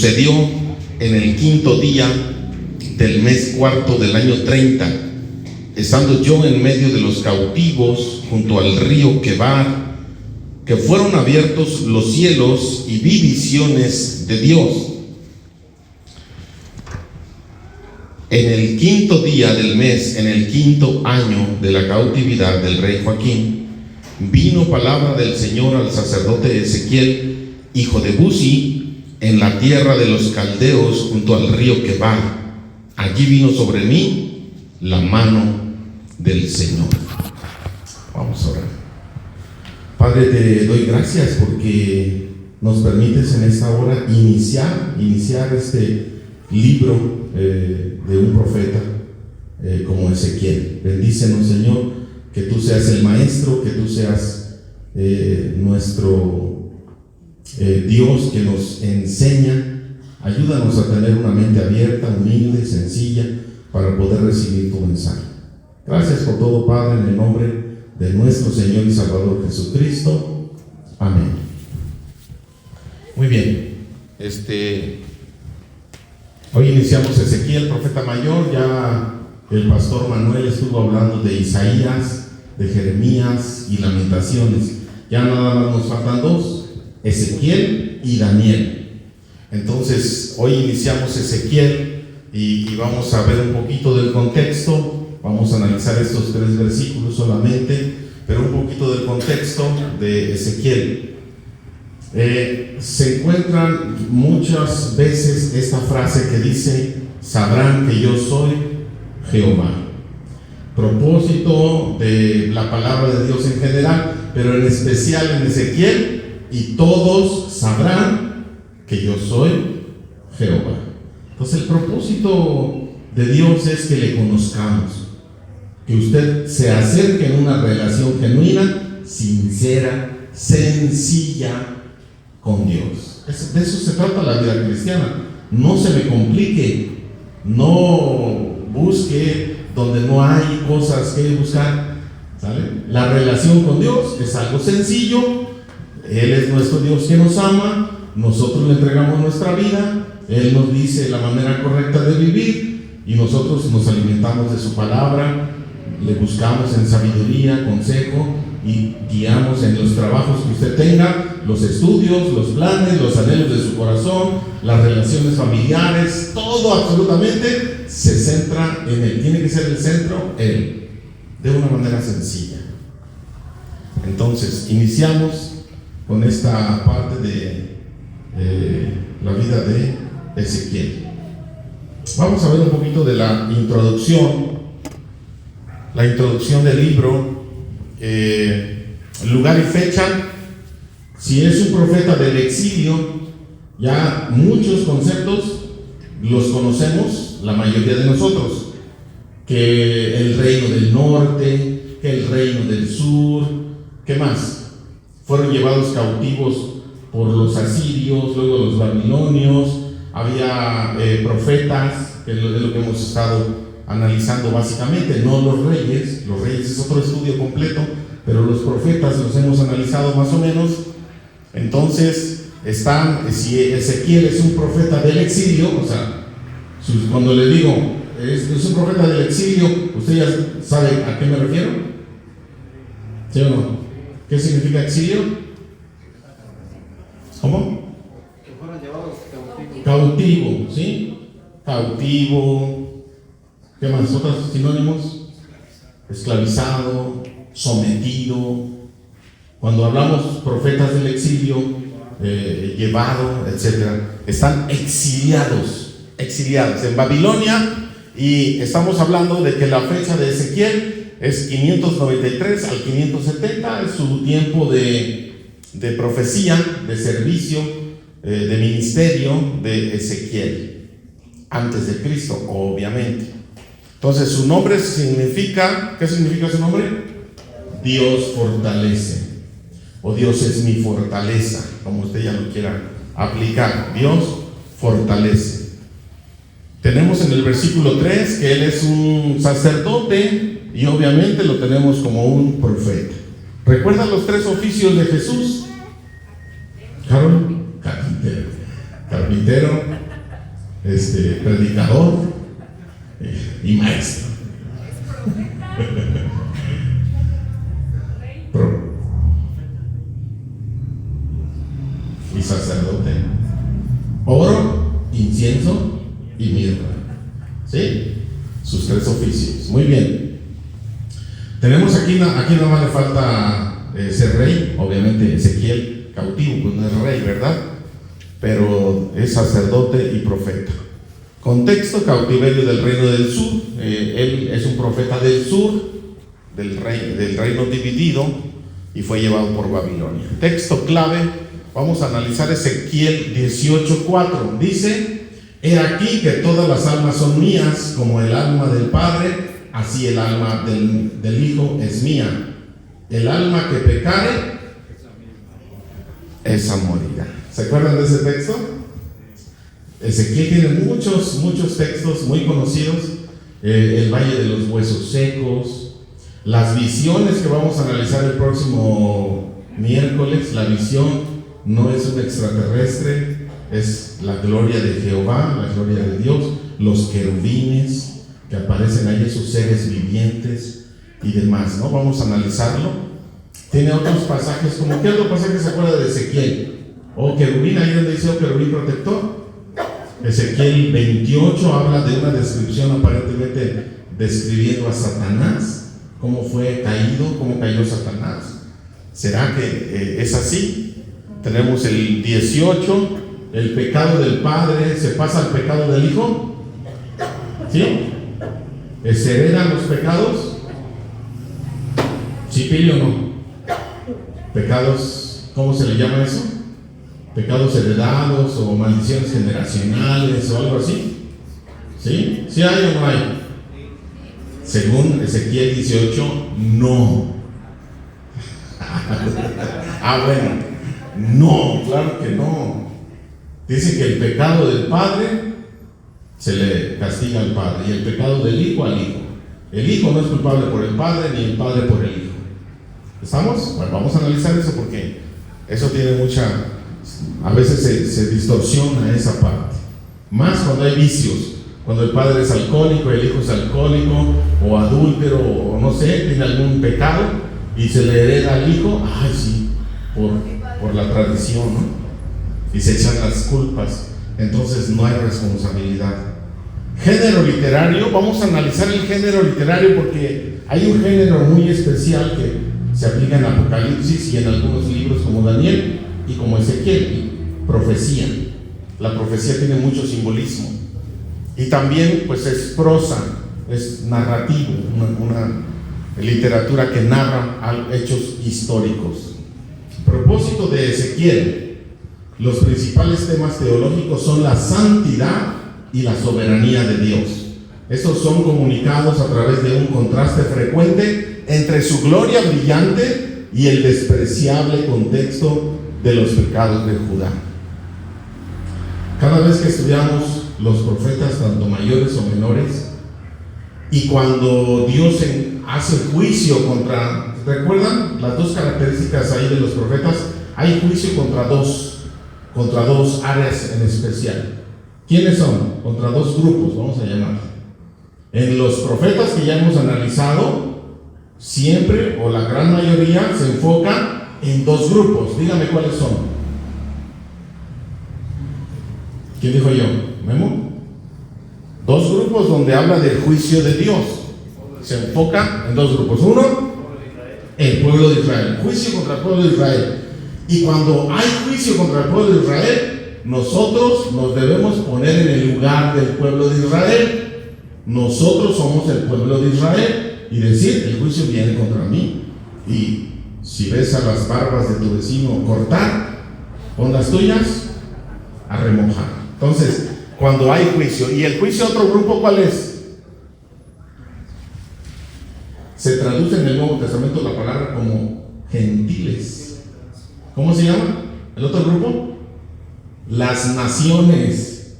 sucedió en el 5.º día del mes cuarto del año 30, estando yo en medio de los cautivos junto al río Quebar, que fueron abiertos los cielos y vi visiones de Dios. En el 5.º día del mes, en el 5.º año de la cautividad del rey Joaquín, vino palabra del Señor al sacerdote Ezequiel, hijo de Buzi, en la tierra de los caldeos junto al río Quebar. Allí vino sobre mí la mano del Señor. Vamos a orar. Padre, te doy gracias porque nos permites en esta hora iniciar este libro de un profeta como Ezequiel. Bendícenos, Señor, que tú seas el maestro, que tú seas nuestro Dios que nos enseña. Ayúdanos a tener una mente abierta, humilde, sencilla, para poder recibir tu mensaje. Gracias por todo, Padre, en el nombre de nuestro Señor y Salvador Jesucristo. Amén. Muy bien. Hoy iniciamos Ezequiel, profeta mayor. Ya el pastor Manuel estuvo hablando de Isaías, de Jeremías y Lamentaciones. Ya nada más nos faltan dos: Ezequiel y Daniel. Entonces, hoy iniciamos Ezequiel y vamos a ver un poquito del contexto. Vamos a analizar estos 3 versículos solamente, pero un poquito del contexto de Ezequiel. Se encuentran muchas veces esta frase que dice: sabrán que yo soy Jehová. Propósito de la palabra de Dios en general, pero en especial en Ezequiel: y todos sabrán que yo soy Jehová. Entonces el propósito de Dios es que le conozcamos, que usted se acerque en una relación genuina, sincera, sencilla con Dios. De eso se trata la vida cristiana. No se me complique, no busque donde no hay cosas que buscar, ¿sale? La relación con Dios es algo sencillo. Él es nuestro Dios que nos ama, nosotros le entregamos nuestra vida, Él nos dice la manera correcta de vivir y nosotros nos alimentamos de su palabra, le buscamos en sabiduría, consejo y guiamos en los trabajos que usted tenga, los estudios, los planes, los anhelos de su corazón, las relaciones familiares, todo absolutamente se centra en Él. Tiene que ser el centro Él, de una manera sencilla. Entonces, iniciamos con esta parte de la vida de Ezequiel. Vamos a ver un poquito de la introducción del libro, lugar y fecha. Si es un profeta del exilio, ya muchos conceptos los conocemos, la mayoría de nosotros, que el reino del norte, que el reino del sur, ¿qué más? Fueron llevados cautivos por los asirios, luego los babilonios. Había profetas, que es lo que hemos estado analizando básicamente, no los reyes es otro estudio completo, pero los profetas los hemos analizado más o menos. Entonces, si Ezequiel es un profeta del exilio, o sea, cuando le digo es un profeta del exilio, ¿usted ya sabe a qué me refiero? ¿Sí o no? ¿Qué significa exilio? ¿Cómo? Que fueron llevados cautivos. Cautivo, ¿sí? Cautivo. ¿Qué más? ¿Otros sinónimos? Esclavizado, sometido. Cuando hablamos profetas del exilio, llevado, etc., están exiliados en Babilonia, y estamos hablando de que la fecha de Ezequiel es 593 al 570, es su tiempo de profecía, de servicio, de ministerio de Ezequiel, antes de Cristo, obviamente. Entonces su nombre significa, ¿qué significa su nombre? Dios fortalece, o Dios es mi fortaleza, como usted ya lo quiera aplicar. Dios fortalece. Tenemos en el versículo 3 que Él es un sacerdote, y obviamente lo tenemos como un profeta. ¿Recuerdan los 3 oficios de Jesús? Carpintero, carpintero, predicador y maestro. Y sacerdote. Oro, incienso y mirra. ¿Sí? Sus 3 oficios. Muy bien. Tenemos aquí nada más le falta ser rey. Obviamente Ezequiel, cautivo, pues no es rey, ¿verdad? Pero es sacerdote y profeta. Contexto: cautiverio del reino del sur. Él es un profeta del sur, del reino dividido, y fue llevado por Babilonia. Texto clave: vamos a analizar Ezequiel 18:4. Dice: he aquí que todas las almas son mías, como el alma del Padre, así el alma del Hijo es mía. El alma que pecare, esa morirá. ¿Se acuerdan de ese texto? Ezequiel tiene muchos textos muy conocidos. El valle de los huesos secos, las visiones que vamos a analizar el próximo miércoles. La visión no es un extraterrestre, es la gloria de Jehová, la gloria de Dios. Los querubines que aparecen ahí, esos seres vivientes y demás, ¿no? Vamos a analizarlo. Tiene otros pasajes, como ¿qué otro pasaje se acuerda de Ezequiel? Querubín, ahí donde dice querubín protector. Ezequiel 28 habla de una descripción, aparentemente describiendo a Satanás, cómo fue caído, cómo cayó Satanás. ¿Será que es así? Tenemos el 18, el pecado del Padre se pasa al pecado del Hijo. ¿Sí? ¿Se heredan los pecados? ¿Sí, Pilio, o no? Pecados, ¿cómo se le llama eso? Pecados heredados o maldiciones generacionales o algo así. ¿Sí? ¿Sí hay o no hay? Según Ezequiel 18, no. Bueno, no, claro que no. Dice que el pecado del Padre se le castiga al Padre, y el pecado del Hijo al Hijo. El Hijo no es culpable por el Padre, ni el Padre por el Hijo. ¿Estamos? Bueno, vamos a analizar eso, porque eso tiene a veces se distorsiona esa parte. Más cuando hay vicios, cuando el padre es alcohólico, el hijo es alcohólico, o adúltero, o no sé, tiene algún pecado y se le hereda al hijo. Ay, sí, por la tradición, ¿no? Y se echan las culpas. Entonces no hay responsabilidad. Género literario. Vamos a analizar el género literario, porque hay un género muy especial que se aplica en Apocalipsis y en algunos libros como Daniel y como Ezequiel. Profecía. La profecía tiene mucho simbolismo, y también pues es prosa, es narrativo, una literatura que narra hechos históricos. Propósito de Ezequiel: los principales temas teológicos son la santidad y la soberanía de Dios. Estos son comunicados a través de un contraste frecuente entre su gloria brillante y el despreciable contexto de los pecados de Judá. Cada vez que estudiamos los profetas, tanto mayores o menores, y cuando Dios hace juicio contra, ¿recuerdan las dos características ahí de los profetas? Hay juicio contra dos áreas en especial. ¿Quiénes son? Contra dos grupos, vamos a llamar. En los profetas que ya hemos analizado, siempre o la gran mayoría se enfoca en dos grupos. Dígame cuáles son. ¿Quién dijo yo? ¿Memo? Dos grupos donde habla del juicio de Dios. Se enfoca en dos grupos. Uno, el pueblo de Israel. Juicio contra el pueblo de Israel. Y cuando hay juicio contra el pueblo de Israel, nosotros nos debemos poner en el lugar del pueblo de Israel. Nosotros somos el pueblo de Israel, y decir: el juicio viene contra mí. Y si ves a las barbas de tu vecino cortar, pon las tuyas a remojar. Entonces, cuando hay juicio, y el juicio, otro grupo, ¿cuál es? Se traduce en el Nuevo Testamento la palabra como gentiles. ¿Cómo se llama el otro grupo? Las naciones.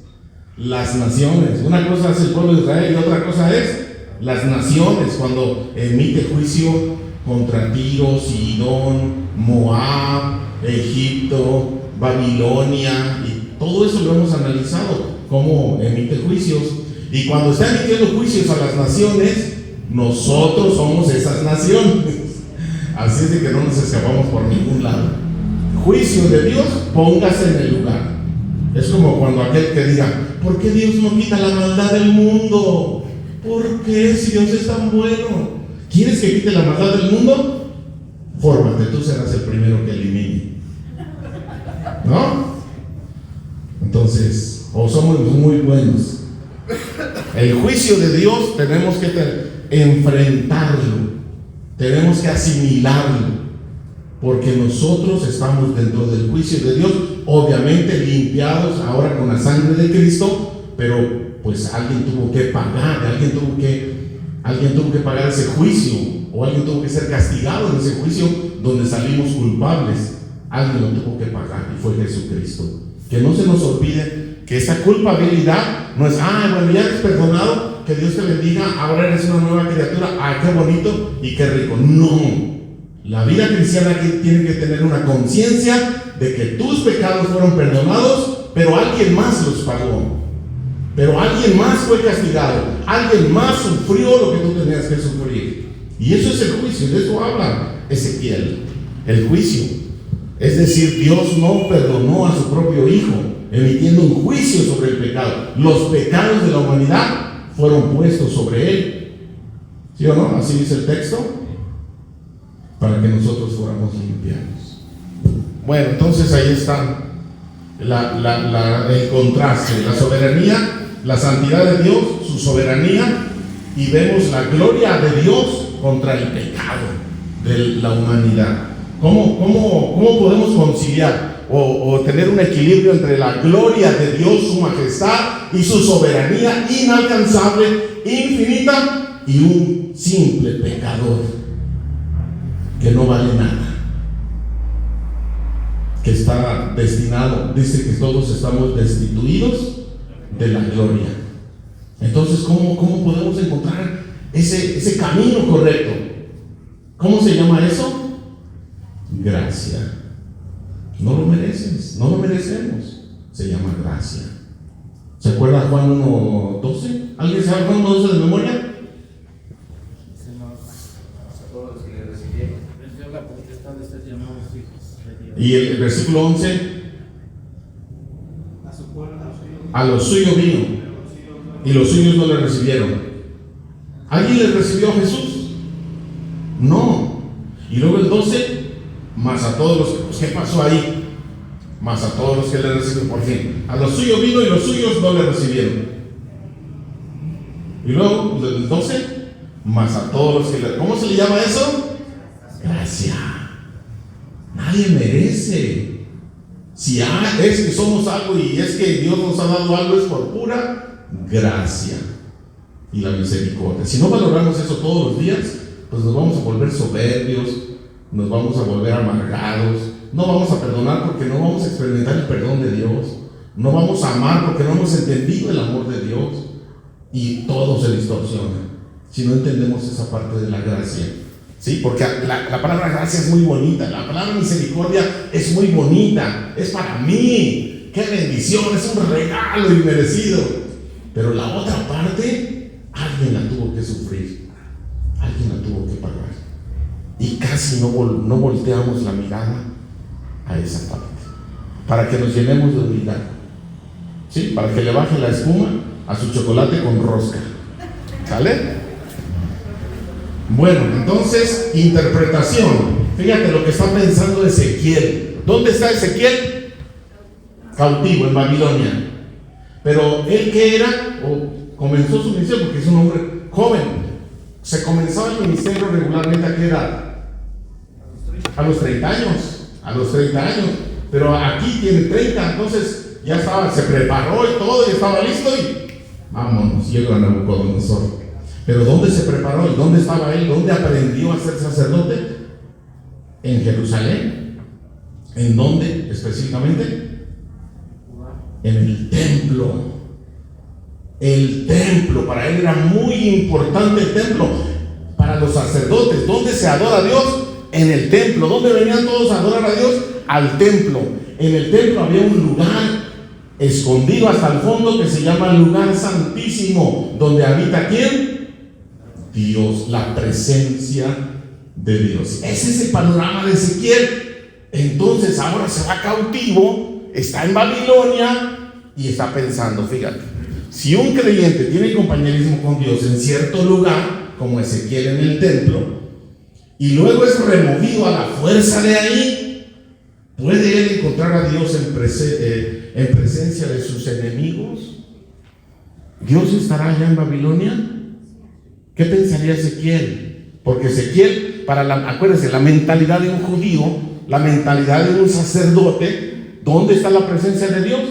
Las naciones. Una cosa es el pueblo de Israel y otra cosa es las naciones, cuando emite juicio contra Tiro, Sidón, Moab, Egipto, Babilonia y Todo eso lo hemos analizado, cómo emite juicios. Y cuando está emitiendo juicios a las naciones, nosotros somos esas naciones. Así es de que no nos escapamos por ningún lado. Juicio de Dios, póngase en el lugar. Es como cuando aquel que diga: ¿por qué Dios no quita la maldad del mundo? ¿Por qué si Dios es tan bueno? ¿Quieres que quite la maldad del mundo? Fórmate, tú serás el primero que elimine, ¿no? Entonces, o somos muy buenos. El juicio de Dios tenemos que enfrentarlo, tenemos que asimilarlo, porque nosotros estamos dentro del juicio de Dios, obviamente limpiados ahora con la sangre de Cristo, pero pues alguien tuvo que pagar, alguien tuvo que pagar ese juicio, o alguien tuvo que ser castigado en ese juicio donde salimos culpables. Alguien lo tuvo que pagar y fue Jesucristo. Que no se nos olvide que esa culpabilidad no es: bueno, ya eres perdonado, que Dios te bendiga, ahora eres una nueva criatura, qué bonito y qué rico. No, la vida cristiana tiene que tener una conciencia de que tus pecados fueron perdonados, pero alguien más los pagó, pero alguien más fue castigado, alguien más sufrió lo que tú tenías que sufrir. Y eso es el juicio, de eso habla Ezequiel, el juicio. Es decir, Dios no perdonó a su propio Hijo, emitiendo un juicio sobre el pecado. Los pecados de la humanidad fueron puestos sobre Él. ¿Sí o no? Así dice el texto, para que nosotros fuéramos limpiados. Bueno, entonces ahí está el contraste, la soberanía, la santidad de Dios, su soberanía, y vemos la gloria de Dios contra el pecado de la humanidad. ¿Cómo podemos conciliar o tener un equilibrio entre la gloria de Dios, su majestad y su soberanía inalcanzable, infinita, y un simple pecador que no vale nada, que está destinado? Dice que todos estamos destituidos de la gloria. Entonces, ¿cómo podemos encontrar ese camino correcto? ¿Cómo se llama eso? Gracia. No lo mereces, no lo merecemos. Se llama gracia. ¿Se acuerda Juan 1:12? ¿Alguien sabe Juan 1:12 de memoria? Y el versículo 11: a los suyos vino, y los suyos no le recibieron. ¿Alguien le recibió a Jesús? No. Y luego el 12: más a todos los que, ¿qué pasó ahí? Más a todos los que le recibieron. Por fin, a los suyos vino y los suyos no le recibieron. Y luego el 12: más a todos los que le... ¿Cómo se le llama eso? Gracia. Nadie merece. Si es que somos algo y es que Dios nos ha dado algo, es por pura gracia y la misericordia. Si no valoramos eso todos los días, pues nos vamos a volver soberbios, nos vamos a volver amargados, no vamos a perdonar porque no vamos a experimentar el perdón de Dios, no vamos a amar porque no hemos entendido el amor de Dios, y todo se distorsiona si no entendemos esa parte de la gracia. Sí, porque la palabra gracia es muy bonita, la palabra misericordia es muy bonita, es para mí, qué bendición, es un regalo inmerecido. Pero la otra parte, alguien la tuvo que sufrir, alguien la tuvo que pagar. Y casi no volteamos la mirada a esa parte, para que nos llenemos de humildad, ¿sí? Para que le baje la espuma a su chocolate con rosca. ¿Sale? Bueno, entonces, interpretación. Fíjate lo que está pensando Ezequiel. ¿Dónde está Ezequiel? Cautivo en Babilonia. Pero él, ¿qué era? O comenzó su ministerio, porque es un hombre joven. Se comenzaba el ministerio regularmente ¿a qué edad? A los 30 años. A los 30 años. Pero aquí tiene 30, entonces ya estaba, se preparó y todo, y estaba listo y vámonos, llega Nabucodonosor. Pero ¿dónde se preparó y dónde estaba él? ¿Dónde aprendió a ser sacerdote? En Jerusalén. ¿En dónde específicamente? En el templo. El templo, para él era muy importante el templo. Para los sacerdotes, ¿dónde se adora a Dios? En el templo. ¿Dónde venían todos a adorar a Dios? Al templo. En el templo había un lugar escondido hasta el fondo, que se llama el lugar santísimo, donde habita ¿quién? Dios, la presencia de Dios. Ese es el panorama de Ezequiel. Entonces ahora se va cautivo, está en Babilonia y está pensando, fíjate, si un creyente tiene compañerismo con Dios en cierto lugar, como Ezequiel en el templo, y luego es removido a la fuerza de ahí, ¿puede él encontrar a Dios en presencia de sus enemigos? ¿Dios estará allá en Babilonia? ¿Qué pensaría Ezequiel? Porque Ezequiel, acuérdense, la mentalidad de un judío, la mentalidad de un sacerdote, ¿dónde está la presencia de Dios?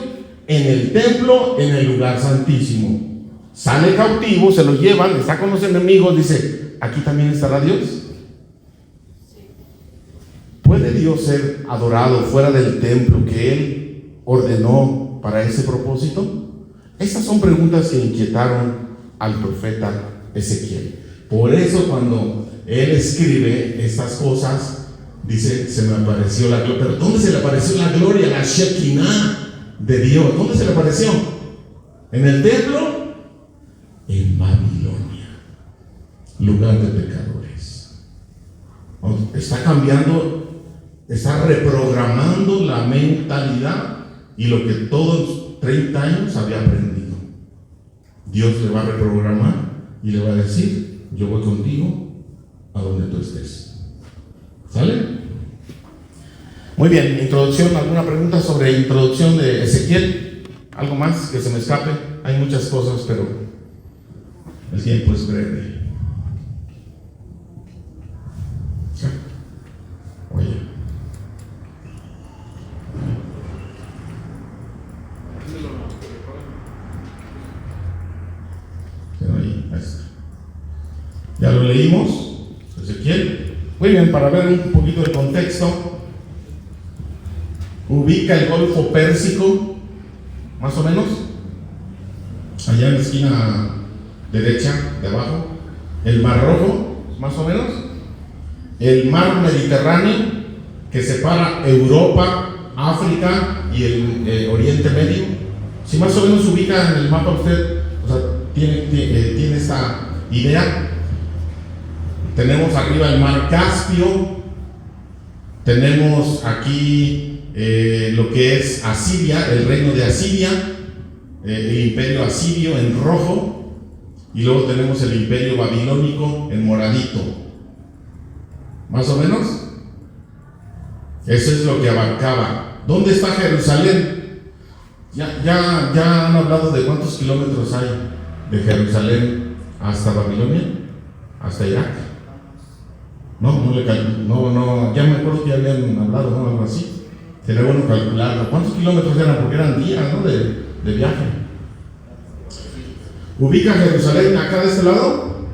En el templo, en el lugar santísimo. Sale cautivo, se lo llevan, está con los enemigos, dice, ¿aquí también estará Dios? ¿Puede Dios ser adorado fuera del templo que Él ordenó para ese propósito? Estas son preguntas que inquietaron al profeta Ezequiel. Por eso cuando él escribe estas cosas, dice, se me apareció la gloria. Pero ¿dónde se le apareció la gloria, la Shekinah de Dios? ¿Dónde se le apareció? ¿En el templo? En Babilonia, lugar de pecadores. Está cambiando, está reprogramando la mentalidad y lo que todos 30 años había aprendido. Dios le va a reprogramar y le va a decir, yo voy contigo a donde tú estés. ¿Sale? Muy bien, introducción. ¿Alguna pregunta sobre introducción de Ezequiel? ¿Algo más que se me escape? Hay muchas cosas, pero el tiempo es breve. Oye. Ya lo leímos, Ezequiel. Muy bien, para ver un poquito el contexto, ubica el Golfo Pérsico, más o menos, allá en la esquina derecha de abajo, el Mar Rojo, más o menos, el Mar Mediterráneo, que separa Europa, África y el Oriente Medio. Si más o menos ubica en el mapa usted, o sea, tiene esta idea. Tenemos arriba el Mar Caspio, tenemos aquí lo que es Asiria, el reino de Asiria, el imperio asirio en rojo, y luego tenemos el imperio babilónico en moradito. Más o menos, eso es lo que abarcaba. ¿Dónde está Jerusalén? Ya han hablado de cuántos kilómetros hay de Jerusalén hasta Babilonia, hasta Irak. No, ya me acuerdo que ya habían hablado, ¿no? Algo así. Sería bueno calcularlo. ¿Cuántos kilómetros eran? Porque eran días, ¿no? De viaje. Ubica Jerusalén acá de este lado.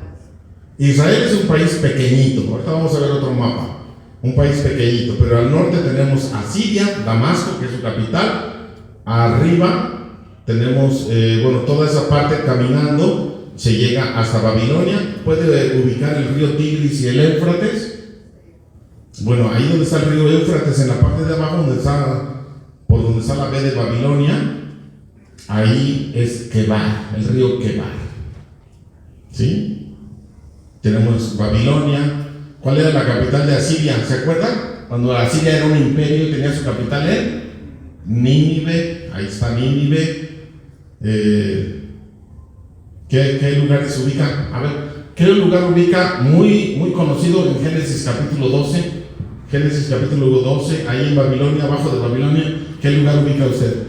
Israel es un país pequeñito. Ahorita vamos a ver otro mapa. Un país pequeñito, pero al norte tenemos a Siria, Damasco, que es su capital. Arriba tenemos, toda esa parte caminando. Se llega hasta Babilonia. Puede ubicar el río Tigris y el Éufrates. Bueno, ahí donde está el río Éufrates, en la parte de abajo, por donde está la B de Babilonia, ahí es Quebar, el río Quebar. ¿Sí? Tenemos Babilonia. ¿Cuál era la capital de Asiria? ¿Se acuerdan? Cuando Asiria era un imperio y tenía su capital en Nínive. Ahí está Nínive. ¿Qué lugares se ubican? A ver, ¿qué lugar ubica muy conocido en Génesis capítulo 12? Génesis capítulo 12, ahí en Babilonia, abajo de Babilonia, ¿qué lugar ubica usted?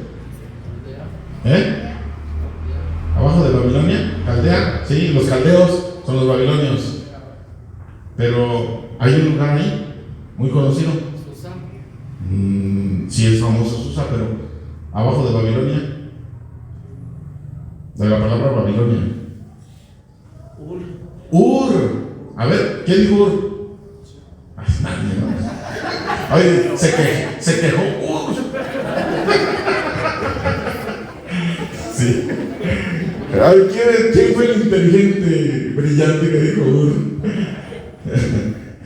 ¿Abajo de Babilonia? ¿Caldea? Sí, los caldeos son los babilonios. Pero hay un lugar ahí, muy conocido. Sí, es famoso Susa, pero abajo de Babilonia. De la palabra Babilonia. Ur. A ver, ¿quién dijo Ur? Ay, nadie, ¿no? Oye, se quejó Ur. Sí. Ay, ¿quién fue el inteligente, brillante que dijo Ur?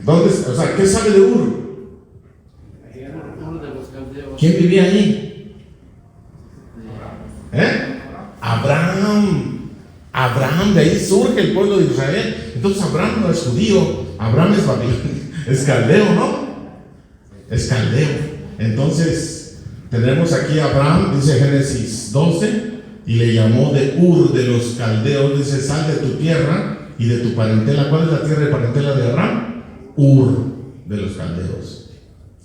¿Dónde? O sea, ¿qué sabe de Ur? ¿Quién vivía allí? Abraham, de ahí surge el pueblo de Israel. Entonces Abraham no es judío, Abraham es babilonio, es caldeo, ¿no? Es caldeo. Entonces tenemos aquí a Abraham, dice Génesis 12, y le llamó de Ur de los caldeos, dice: sal de tu tierra y de tu parentela. ¿Cuál es la tierra de parentela de Abraham? Ur de los caldeos,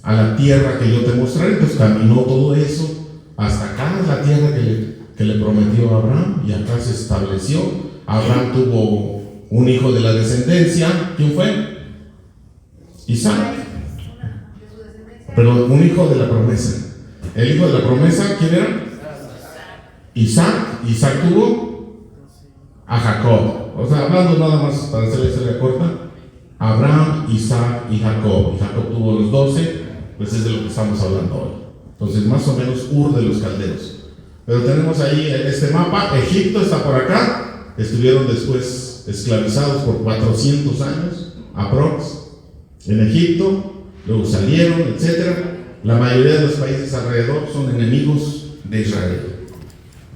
a la tierra que yo te mostraré. Entonces caminó todo eso hasta acá, la tierra que le prometió a Abraham, y acá se estableció. Abraham tuvo un hijo de la descendencia. ¿Quién fue? Isaac. Pero un hijo de la promesa. El hijo de la promesa, ¿quién era? Isaac. Isaac tuvo a Jacob. O sea, hablando nada más para hacer la historia corta: Abraham, Isaac y Jacob. Y Jacob tuvo los 12, pues es de lo que estamos hablando hoy. Entonces, más o menos Ur de los caldeos. Pero tenemos ahí este mapa. Egipto está por acá. Estuvieron después esclavizados por 400 años, aprox, en Egipto. Luego salieron, etcétera. La mayoría de los países alrededor son enemigos de Israel.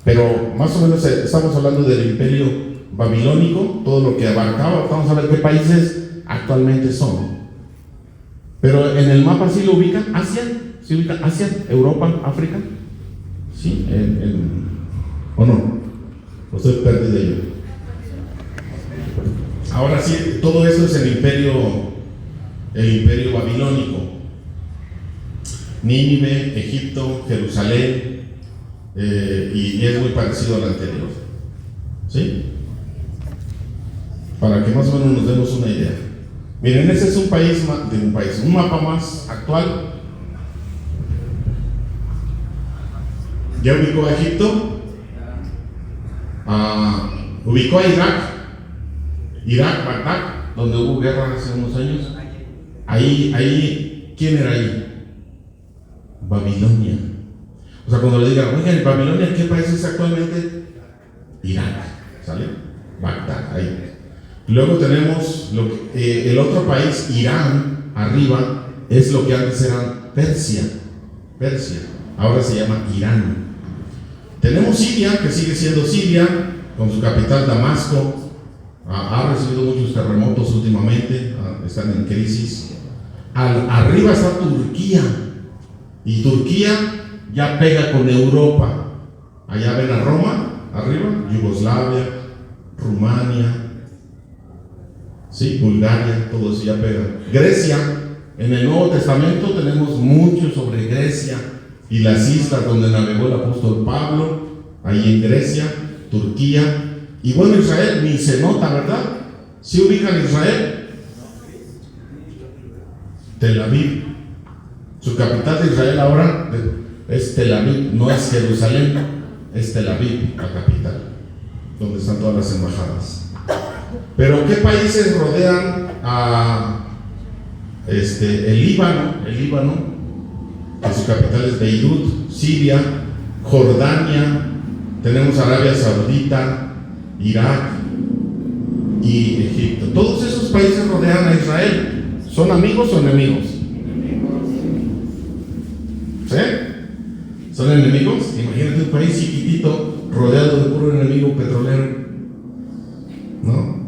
Pero más o menos estamos hablando del imperio babilónico, todo lo que abarcaba. Vamos a ver qué países actualmente son. Pero en el mapa sí lo ubican. Asia, ¿sí ubica Asia, Europa, África? ¿Sí? ¿O no? ¿O estoy perdido yo? Ahora sí, todo eso es el imperio babilónico. Nínive, Egipto, Jerusalén, y es muy parecido al anterior. ¿Sí? Para que más o menos nos demos una idea. Miren, ese es un mapa más actual. ¿Ya ubicó a Egipto? ¿Ubicó a Irak, Bagdad, donde hubo guerra hace unos años? Ahí, ¿quién era ahí? Babilonia. O sea, cuando le digan: oigan, Babilonia, ¿qué país es actualmente? Irak, ¿sale? Bagdad, ahí. Luego tenemos el otro país, Irán, arriba, es lo que antes era Persia. Ahora se llama Irán. Tenemos Siria, que sigue siendo Siria, con su capital Damasco. Ha recibido muchos terremotos últimamente, están en crisis. Arriba está Turquía, y Turquía ya pega con Europa. Allá ven a Roma, arriba, Yugoslavia, Rumania, sí, Bulgaria, todo eso ya pega. Grecia, en el Nuevo Testamento tenemos mucho sobre Grecia y las islas donde navegó el apóstol Pablo, ahí en Grecia, Turquía. Y bueno, Israel ni se nota, ¿verdad? ¿Sí ubican Israel? Tel Aviv. Su capital de Israel ahora es Tel Aviv, no es Jerusalén, es Tel Aviv, la capital, donde están todas las embajadas. Pero ¿qué países rodean a el Líbano, que su capital es Beirut? Siria, Jordania, tenemos Arabia Saudita, Irak y Egipto. Todos esos países rodean a Israel. ¿Son amigos o enemigos? ¿Sí? ¿Son enemigos? Imagínate un país chiquitito rodeado de puro enemigo petrolero, ¿no?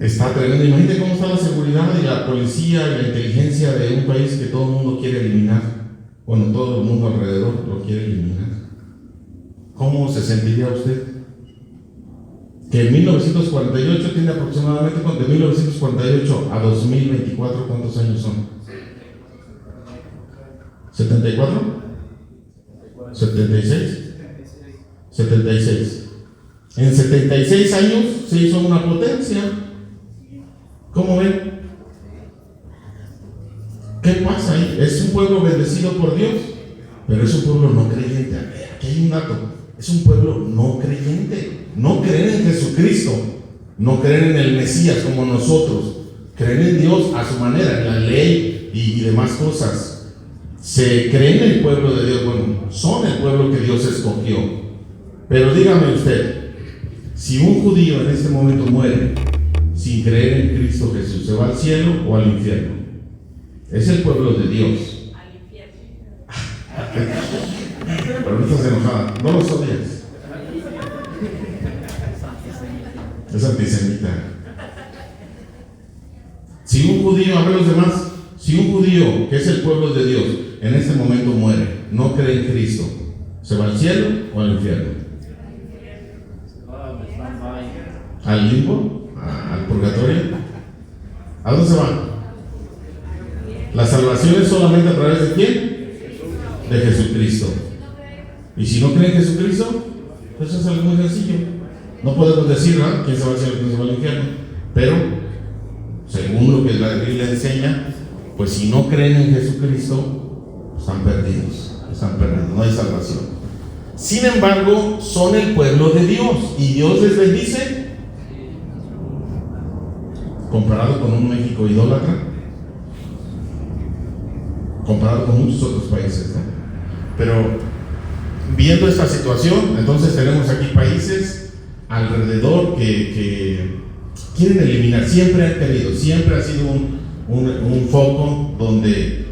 Está tremendo. Imagínate cómo está la seguridad y la policía y la inteligencia de un país que todo el mundo quiere eliminar. Bueno, todo el mundo alrededor lo quiere eliminar. ¿Cómo se sentiría usted? Que en 1948 tiene aproximadamente, de 1948 a 2024, ¿cuántos años son? ¿74? ¿76? 76. En 76 años se hizo una potencia. ¿Cómo ven? ¿Qué pasa ahí? Es un pueblo bendecido por Dios, pero es un pueblo no creyente. Aquí hay un dato: es un pueblo no creyente. No creen en Jesucristo, no creen en el Mesías como nosotros, creen en Dios a su manera, en la ley y demás cosas. Se creen en el pueblo de Dios, bueno, son el pueblo que Dios escogió. Pero dígame usted, si un judío en este momento muere sin creer en Cristo Jesús, ¿se va al cielo o al infierno? Es el pueblo de Dios. Al infierno. Pero no estás enojada, no lo sabías. Es antisemita. Si un judío, a ver los demás, si un judío, que es el pueblo de Dios, en este momento muere, no cree en Cristo, ¿se va al cielo o al infierno? ¿Al limbo? ¿Al purgatorio? ¿A dónde se va? La salvación es solamente a través de ¿quién? De Jesucristo. Y si no cree en Jesucristo, pues eso es algo muy sencillo. No podemos decir, ¿no?, quién se va al cielo, quién se va al infierno. Pero, según lo que la Biblia enseña, pues si no creen en Jesucristo, están perdidos, no hay salvación. Sin embargo, son el pueblo de Dios y Dios les bendice, comparado con un México idólatra, comparado con muchos otros países, ¿no? Pero viendo esta situación, entonces tenemos aquí países alrededor que quieren eliminar, siempre han querido, siempre ha sido un foco donde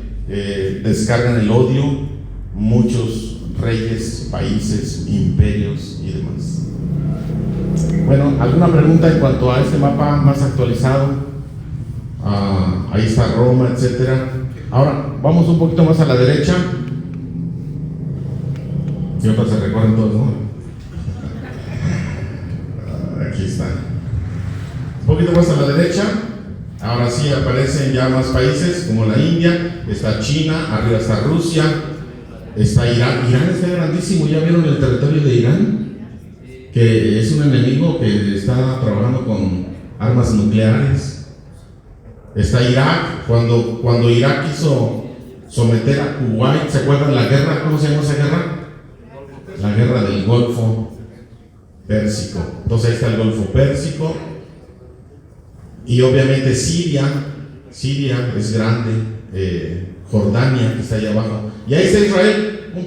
descargan el odio muchos reyes, países, imperios y demás. Bueno, ¿alguna pregunta en cuanto a este mapa más actualizado? Ahí está Roma, etcétera. Ahora, vamos un poquito más a la derecha. Y otros se recorren todos, ¿no? Aquí está. Un poquito más a la derecha. Ahora sí aparecen ya más países como la India, está China, arriba está Rusia, está Irán. Irán está grandísimo. ¿Ya vieron el territorio de Irán? Que es un enemigo que está trabajando con armas nucleares. Está Irak. Cuando Irak quiso someter a Kuwait, ¿se acuerdan la guerra? ¿Cómo se llama esa guerra? La guerra del Golfo Pérsico. Entonces ahí está el Golfo Pérsico. Y obviamente Siria es grande. Jordania, que está allá abajo. Y ahí está Israel, un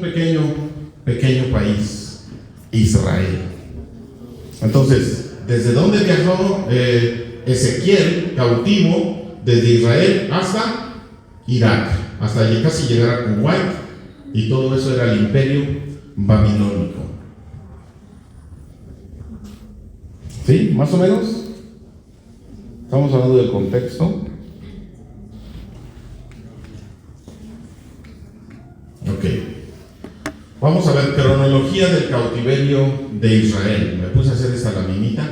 pequeño país. Israel. Entonces, ¿desde dónde viajó Ezequiel cautivo? Desde Israel hasta Irak, hasta casi llegar a Kuwait, y todo eso era el imperio babilónico. ¿Sí? ¿Más o menos? Estamos hablando del contexto. Ok. Vamos a ver cronología del cautiverio de Israel. Me puse a hacer esta laminita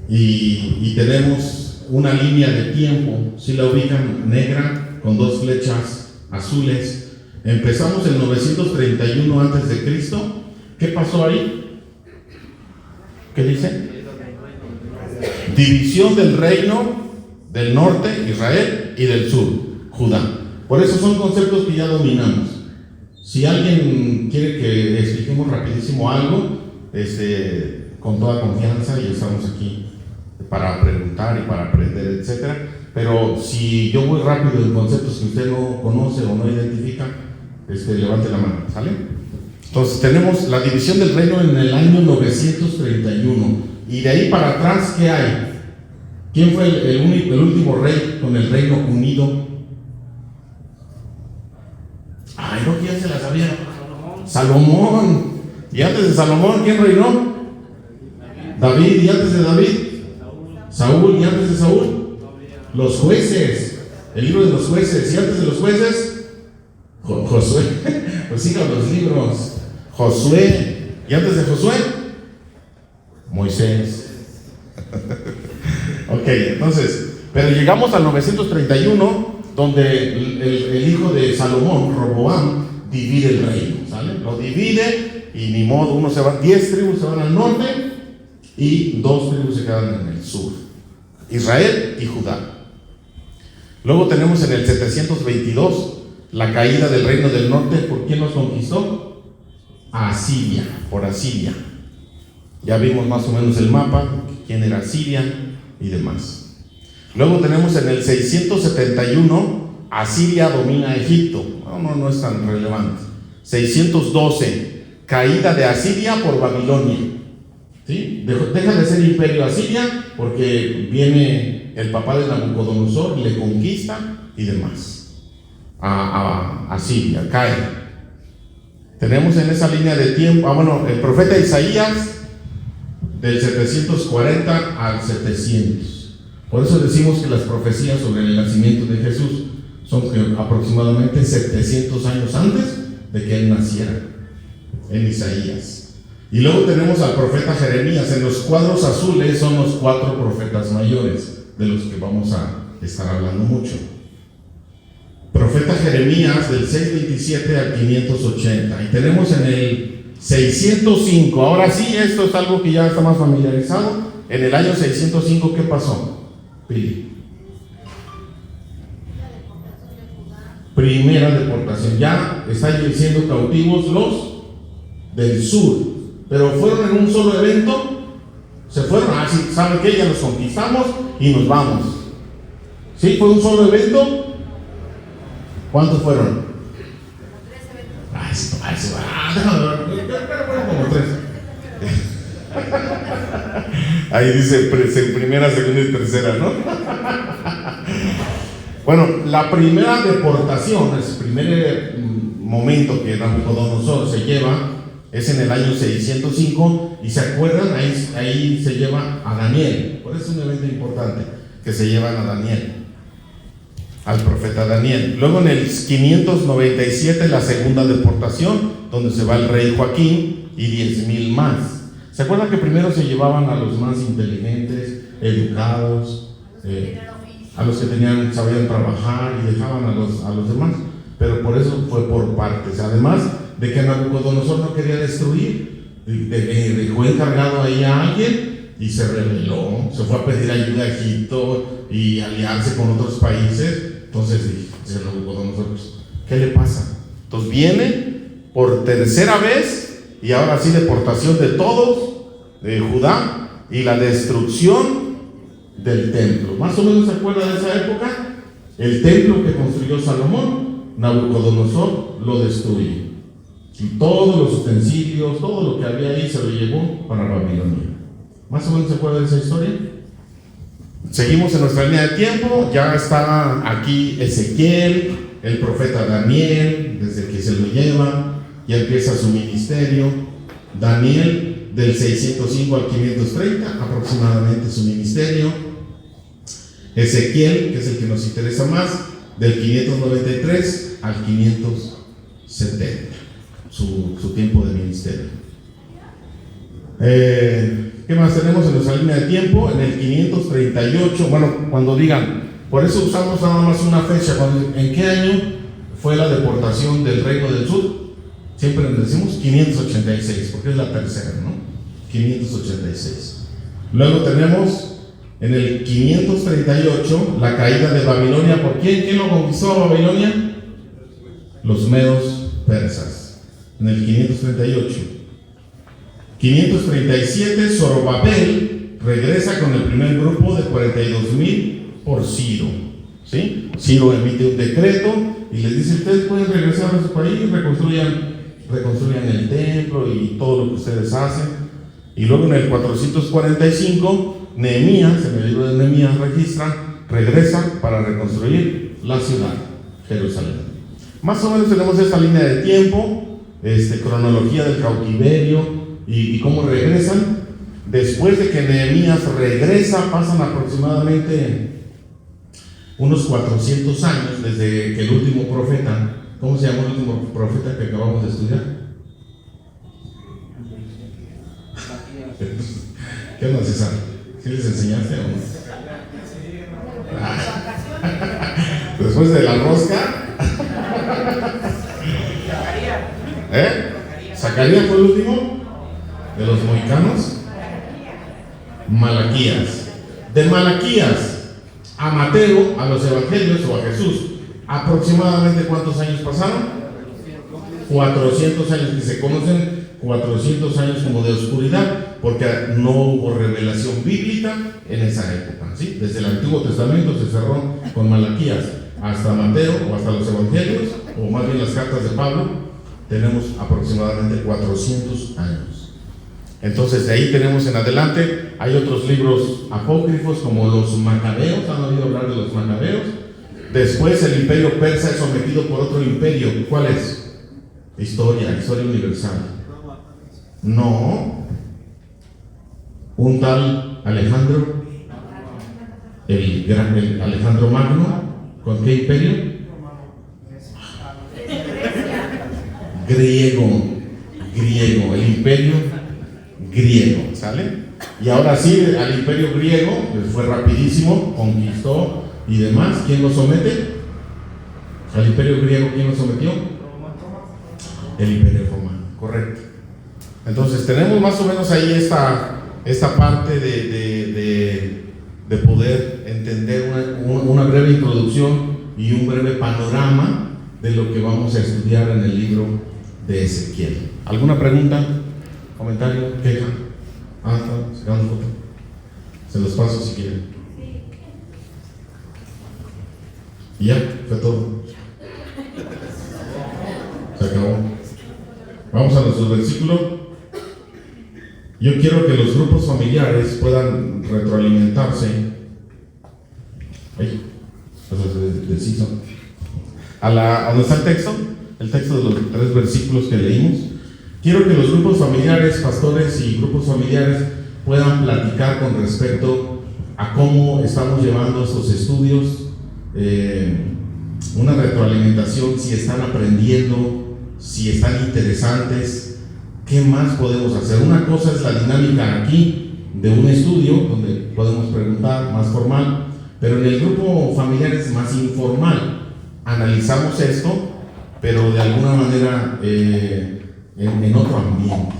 y tenemos una línea de tiempo, si la ubican, negra con dos flechas azules. Empezamos en 931 antes de Cristo. ¿Qué pasó ahí? ¿Qué dice? División del reino del norte, Israel, y del sur, Judá. Por eso son conceptos que ya dominamos. Si alguien quiere que expliquemos rapidísimo algo, con toda confianza, y estamos aquí para preguntar y para aprender, etcétera. Pero si yo voy rápido en conceptos que usted no conoce o no identifica, levante la mano, ¿sale? Entonces tenemos la división del reino en el año 931, y de ahí para atrás, ¿qué hay? ¿Quién fue el último rey con el reino unido? Ay, no, ¿quién se la sabía? Salomón. ¿Y antes de Salomón quién reinó? David. ¿Y antes de David? Saúl. ¿Y antes de Saúl? Los jueces. El libro de los jueces. ¿Y antes de los jueces? Josué. Pues sigan los libros. Josué. ¿Y antes de Josué? Moisés. Ok, entonces, pero llegamos al 931, donde el hijo de Salomón, Roboam, divide el reino, ¿sale? Lo divide y ni modo, 10 tribus se van al norte y 2 tribus se quedan en el sur, Israel y Judá. Luego tenemos en el 722 la caída del reino del norte. ¿Por quién nos conquistó? Asiria, por Asiria. Ya vimos más o menos el mapa, quién era Asiria y demás. Luego tenemos en el 671, Asiria domina Egipto. No es tan relevante. 612, caída de Asiria por Babilonia. ¿Sí? Deja de ser imperio Asiria porque viene el papá de Nabucodonosor, le conquista y demás. A Asiria, cae. Tenemos en esa línea de tiempo, el profeta Isaías del 740 al 700. Por eso decimos que las profecías sobre el nacimiento de Jesús son aproximadamente 700 años antes de que Él naciera, en Isaías. Y luego tenemos al profeta Jeremías. En los cuadros azules son los 4 profetas mayores, de los que vamos a estar hablando mucho. Profeta Jeremías del 627 al 580. Y tenemos en el 605, ahora sí, esto es algo que ya está más familiarizado. En el año 605, ¿qué pasó? Pili. Primera deportación. Ya están siendo cautivos los del sur, pero fueron en un solo evento. Se fueron, así, ¿saben qué? Ya los conquistamos y nos vamos. ¿Sí? ¿Fue un solo evento? ¿Cuántos fueron? Déjame ver, como 3. Ahí dice primera, segunda y tercera, ¿no? Bueno, la primera deportación, el primer momento que Nabucodonosor se lleva es en el año 605, y se acuerdan, ahí se lleva a Daniel. Por eso es un evento importante, que se llevan a Daniel, al profeta Daniel. Luego en el 597 la segunda deportación, donde se va el rey Joaquín y 10,000 más. ¿Se acuerdan que primero se llevaban a los más inteligentes, educados, a los que sabían trabajar, y dejaban a los demás? Pero por eso fue por partes. Además de que Nabucodonosor no quería destruir, dejó encargado ahí a alguien y se rebeló, se fue a pedir ayuda a Egipto y aliarse con otros países. Entonces dice Nabucodonosor, ¿qué le pasa? Entonces viene por tercera vez, y ahora sí deportación de todos de Judá y la destrucción del templo. Más o menos se acuerda de esa época. El templo que construyó Salomón, Nabucodonosor lo destruyó, y todos los utensilios, todo lo que había ahí se lo llevó para Babilonia. ¿Más o menos se acuerda de esa historia? Seguimos en nuestra línea de tiempo. Ya está aquí Ezequiel, el profeta Daniel, desde que se lo lleva, ya empieza su ministerio. Daniel del 605 al 530, aproximadamente su ministerio. Ezequiel, que es el que nos interesa más, del 593 al 570, su tiempo de ministerio. ¿Qué más tenemos en nuestra línea de tiempo? En el 538, bueno, cuando digan, por eso usamos nada más una fecha, ¿en qué año fue la deportación del Reino del Sur? Siempre les decimos 586, porque es la tercera, ¿no? 586. Luego tenemos en el 538 la caída de Babilonia. ¿Por quién? ¿Quién lo conquistó a Babilonia? Los medos persas, en el 538. 537, Zorobabel regresa con el primer grupo de 42,000 por Ciro. ¿Sí? Ciro emite un decreto y les dice: ustedes pueden regresar a su país, reconstruyan el templo y todo lo que ustedes hacen. Y luego en el 445, Nehemías, en el libro de Nehemías regresa para reconstruir la ciudad, Jerusalén. Más o menos tenemos esta línea de tiempo, cronología del cautiverio y cómo regresan. Después de que Nehemías regresa, pasan aproximadamente unos 400 años desde que el último profeta, ¿cómo se llamó el último profeta que acabamos de estudiar? ¿Qué onda, César? ¿Sí les enseñaste o no? Después de la rosca. ¿Zacarías fue el último de los mohicanos? Malaquías. De Malaquías a Mateo, a los evangelios o a Jesús, aproximadamente ¿cuántos años pasaron? 400 años, que se conocen 400 años como de oscuridad, porque no hubo revelación bíblica en esa época, ¿sí? Desde el Antiguo Testamento se cerró con Malaquías hasta Mateo o hasta los evangelios, o más bien las cartas de Pablo, tenemos aproximadamente 400 años. Entonces de ahí tenemos en adelante, hay otros libros apócrifos como los Macabeos. ¿Han oído hablar de los Macabeos? Después el imperio persa es sometido por otro imperio. ¿Cuál es? Historia universal. No. un tal Alejandro, el Alejandro Magno. ¿Con qué imperio? Griego, el imperio griego, ¿sale? Y ahora sí, al imperio griego, pues fue rapidísimo, conquistó y demás. ¿Quién lo somete? Al imperio griego, ¿quién lo sometió? El imperio romano, correcto. Entonces tenemos más o menos ahí esta parte de poder entender una breve introducción y un breve panorama de lo que vamos a estudiar en el libro de Ezequiel. ¿Alguna pregunta? ¿Comentario? ¿Queja? Está sacando foto. Se los paso si quieren. Y ya, fue todo. Se acabó. Vamos a nuestro versículo. Yo quiero que los grupos familiares puedan retroalimentarse. Ahí, de season. ¿A dónde está el texto? El texto de los 3 versículos que leímos. Quiero que los grupos familiares, pastores y grupos familiares puedan platicar con respecto a cómo estamos llevando estos estudios, una retroalimentación, si están aprendiendo, si están interesantes, qué más podemos hacer. Una cosa es la dinámica aquí de un estudio donde podemos preguntar, más formal, pero en el grupo familiar es más informal. Analizamos esto, pero de alguna manera en otro ambiente.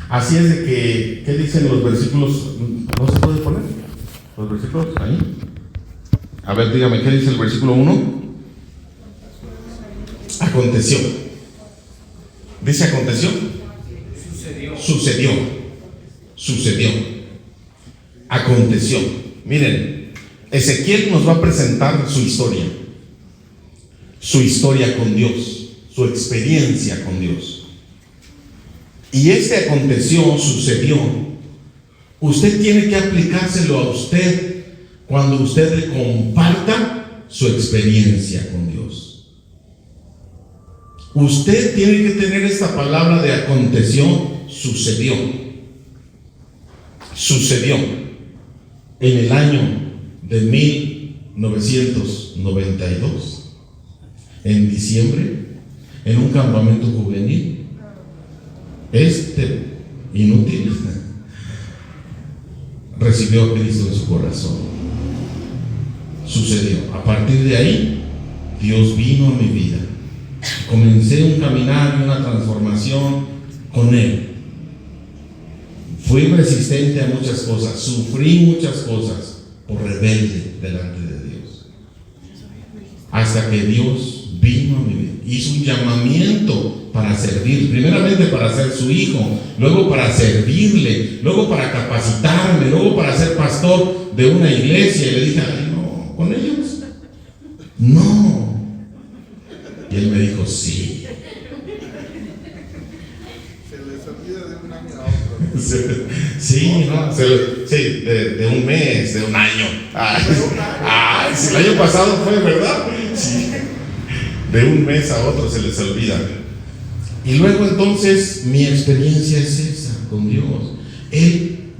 Así es de que, ¿qué dicen los versículos? ¿No se puede poner? ¿Los versículos? Ahí. A ver, dígame, ¿qué dice el versículo 1? Aconteció. ¿Dice aconteció? Sucedió. Aconteció. Miren, Ezequiel nos va a presentar su historia con Dios, su experiencia con Dios. Y aconteció, sucedió. Usted tiene que aplicárselo a usted cuando usted le comparta su experiencia con Dios. Usted tiene que tener esta palabra de aconteció, sucedió. Sucedió en el año de 1992, en diciembre, en un campamento juvenil. Inútil recibió a Cristo en su corazón. Sucedió. A partir de ahí, Dios vino a mi vida. Comencé un caminar y una transformación con Él. Fui resistente a muchas cosas, sufrí muchas cosas por rebelde delante de Dios. Hasta que Dios vino a mi vida, hizo un llamamiento para servir, primeramente para ser su hijo, luego para servirle, luego para capacitarme, luego para ser pastor de una iglesia. Y le dije, ay, no, ¿con ellos? No. Y él me dijo, sí. Se les olvida de un año a otro. Sí, no, de un mes, de un año. Ay, si el año pasado fue, ¿verdad? Sí. De un mes a otro se les olvida. Y luego entonces mi experiencia es esa con Dios.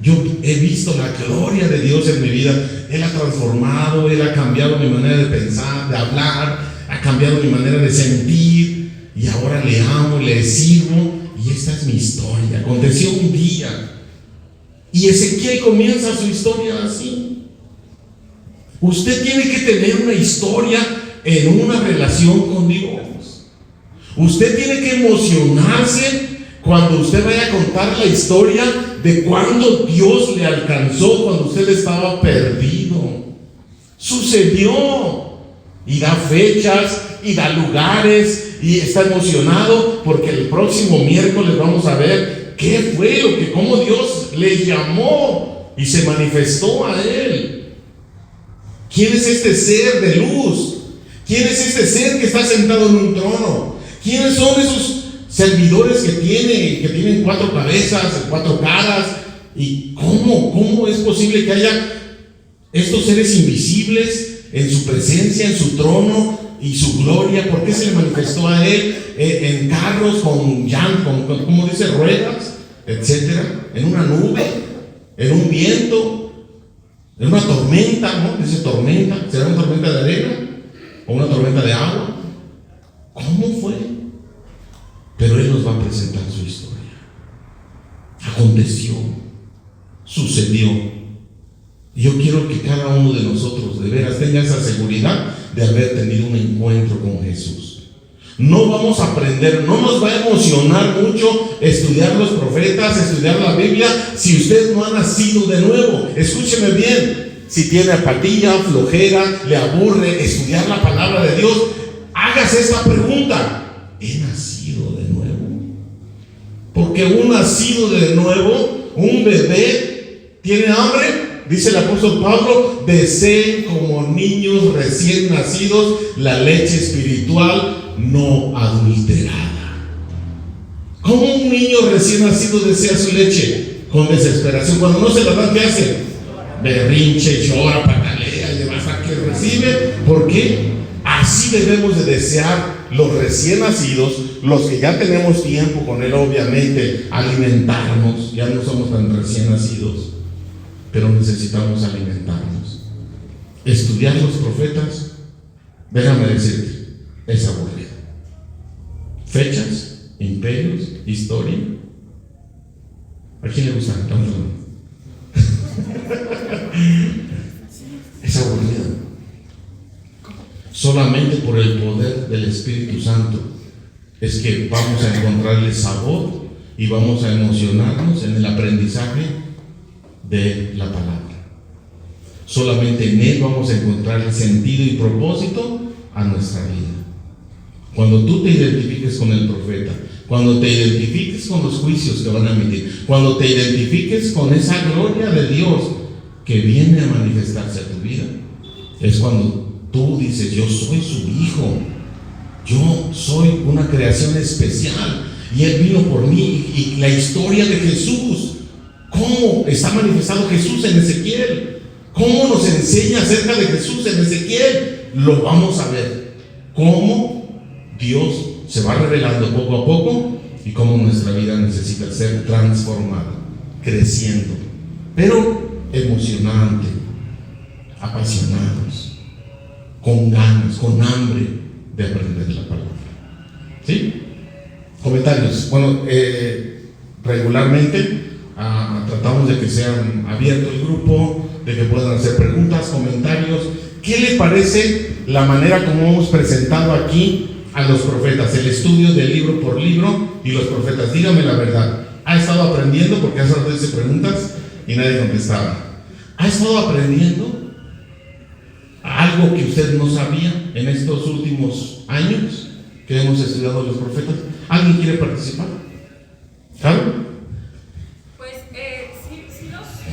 Yo he visto la gloria de Dios en mi vida. Él ha transformado, Él ha cambiado mi manera de pensar, de hablar, ha cambiado mi manera de sentir, y ahora le amo, le sirvo. Y esta es mi historia. Aconteció un día, y Ezequiel comienza su historia así. Usted tiene que tener una historia en una relación con Dios. Usted tiene que emocionarse cuando usted vaya a contar la historia de cuando Dios le alcanzó, cuando usted estaba perdido. Sucedió. Y da fechas, y da lugares, y está emocionado porque el próximo miércoles vamos a ver qué fue cómo Dios le llamó y se manifestó a él. ¿Quién es este ser de luz? ¿Quién es este ser que está sentado en un trono? ¿Quiénes son esos servidores que tienen 4 cabezas, 4 caras? ¿Y cómo es posible que haya estos seres invisibles en su presencia, en su trono y su gloria? ¿Por qué se le manifestó a él en carros con ¿cómo dice? Ruedas. etcétera, en una nube, en un viento, en una tormenta, ¿no? Dice tormenta, ¿será una tormenta de arena o una tormenta de agua? ¿Cómo fue? Pero Él nos va a presentar su historia. Aconteció, sucedió. Yo quiero que cada uno de nosotros de veras tenga esa seguridad de haber tenido un encuentro con Jesús. No vamos a aprender, no nos va a emocionar mucho estudiar los profetas, estudiar la Biblia, si usted no ha nacido de nuevo. Escúcheme bien, si tiene apatía, flojera, le aburre estudiar la palabra de Dios, hágase esta pregunta: ¿he nacido de nuevo? Porque un nacido de nuevo, un bebé, tiene hambre. Dice el apóstol Pablo: deseen como niños recién nacidos la leche espiritual no adulterada. ¿Cómo un niño recién nacido desea su leche? Con desesperación. Cuando no se la dan, ¿qué hace? Berrinche, llora, patalea y demás hasta que recibe. ¿Por qué? Así debemos de desear los recién nacidos, los que ya tenemos tiempo con Él, obviamente, alimentarnos. Ya no somos tan recién nacidos, pero necesitamos alimentarnos. Estudiar los profetas, déjame decirte, es aburrido. Fechas, imperios, historia. ¿A quién le gusta? Es aburrido. Solamente por el poder del Espíritu Santo es que vamos a encontrarle sabor y vamos a emocionarnos en el aprendizaje de la palabra. Solamente en Él vamos a encontrar el sentido y propósito a nuestra vida. Cuando tú te identifiques con el profeta, cuando te identifiques con los juicios que van a emitir, cuando te identifiques con esa gloria de Dios que viene a manifestarse a tu vida, es cuando tú dices: yo soy su hijo, yo soy una creación especial y Él vino por mí. Y la historia de Jesús, cómo está manifestado Jesús en Ezequiel, cómo nos enseña acerca de Jesús en Ezequiel, lo vamos a ver. Cómo Dios se va revelando poco a poco y cómo nuestra vida necesita ser transformada, creciendo, pero emocionante, apasionados, con ganas, con hambre de aprender la palabra. ¿Sí? Comentarios. Bueno, regularmente tratamos de que sean abiertos el grupo, de que puedan hacer preguntas, comentarios. ¿Qué le parece la manera como hemos presentado aquí a los profetas? El estudio de libro por libro y los profetas. Dígame la verdad. ¿Ha estado aprendiendo? Porque hace rato hice preguntas y nadie contestaba. ¿Ha estado aprendiendo algo que usted no sabía en estos últimos años que hemos estudiado los profetas? ¿Alguien quiere participar? ¿Claro?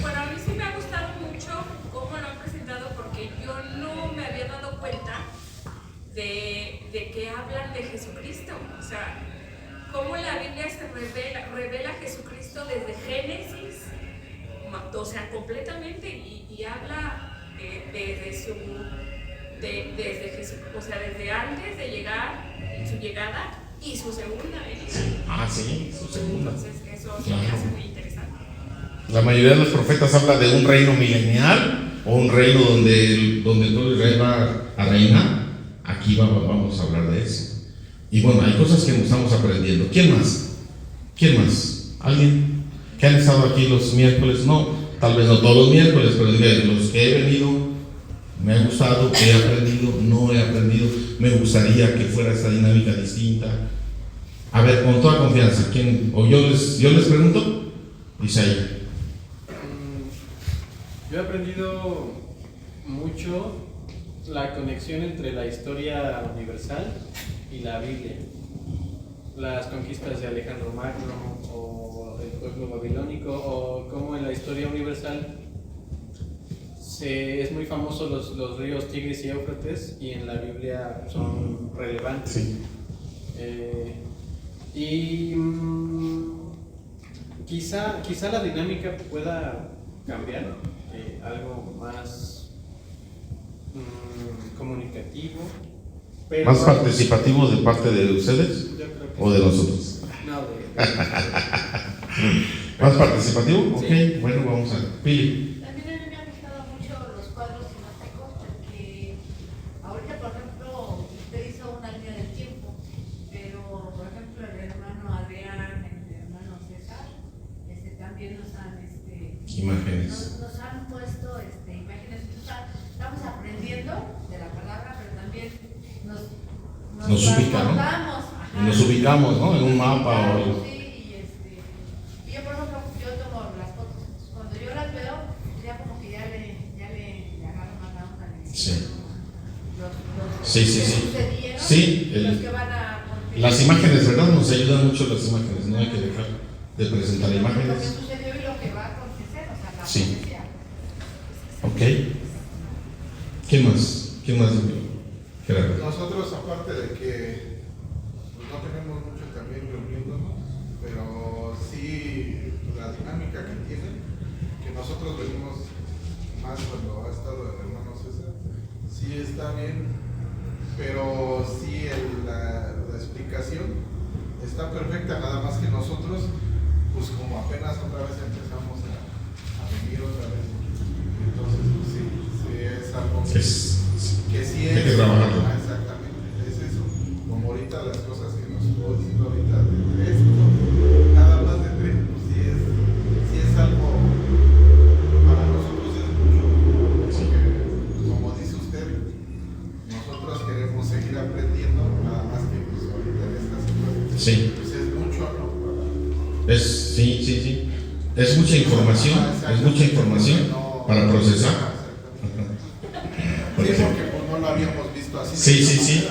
Bueno, a mí sí me ha gustado mucho cómo lo han presentado, porque yo no me había dado cuenta de que hablan de Jesucristo. O sea, cómo la Biblia se revela a Jesucristo desde Génesis, o sea, completamente, y habla desde Jesús, o sea, desde antes de llegar, su llegada y su segunda venida. Sí, su segunda. Entonces, eso se me hace muy interesante. La mayoría de los profetas habla de un reino milenial o un reino donde todo Israel va a reinar. Aquí vamos a hablar de eso. Y bueno, hay cosas que estamos aprendiendo. ¿Quién más? ¿Alguien? ¿Que han estado aquí los miércoles? No, tal vez no todos los miércoles, pero diga, los que he venido, me ha gustado, he aprendido, no he aprendido, me gustaría que fuera esta dinámica distinta. A ver, con toda confianza, ¿quién? O yo les pregunto. Isaí. Yo he aprendido mucho la conexión entre la historia universal y la Biblia. Las conquistas de Alejandro Magno o el pueblo babilónico, o cómo en la historia universal es muy famoso los ríos Tigris y Éufrates, y en la Biblia son relevantes. Sí. Quizá la dinámica pueda cambiar, algo más comunicativo, pero ¿Más participativo de parte de ustedes? Yo creo que o de nosotros? no, de ¿Más participativo? Sí. Ok, bueno, vamos a Pili. También a mí me han gustado mucho los cuadros sinópticos porque ahorita, por ejemplo, usted hizo una línea del tiempo, pero, por ejemplo, el hermano Adrián, el hermano César, también nos han, Imágenes. nos han puesto imágenes. Estamos aprendiendo de la palabra, pero también Nos ubica, ¿no? transportamos, ajá. Nos ubicamos, ¿no? En un mapa o algo. Sí, y yo, por ejemplo, yo tomo las fotos. Cuando yo las veo, ya como que ya le agarro más la onda. Sí. Los Sí, sí, que sí. sucedieron, Sí, los que van a... las imágenes, ¿verdad? Nos ayudan mucho las imágenes, no hay que dejar de presentar Lo que imágenes. sucedió y lo que va a acontecer, o sea, la Sí. profecía. Ok. ¿Quién más? Gerardo. Nosotros, aparte de que pues, no tenemos mucho también reuniéndonos, pero sí la dinámica que tienen, que nosotros venimos más cuando ha estado el hermano César, sí está bien, pero sí la explicación está perfecta, nada más que nosotros, pues como apenas otra vez empezamos a vivir otra vez, entonces pues sí es algo que sí hay que trabajarlo. Exactamente, es eso. Como ahorita las cosas que nos estuvo diciendo ahorita de esto, nada más de tres, pues sí es algo, para nosotros es mucho, porque como dice usted, nosotros queremos seguir aprendiendo, nada más que pues ahorita en esta situación, Sí. pues es mucho, ¿no? Sí. Es mucha información, para procesar. Por Sí, ejemplo. porque pues no lo habíamos visto así. Sí.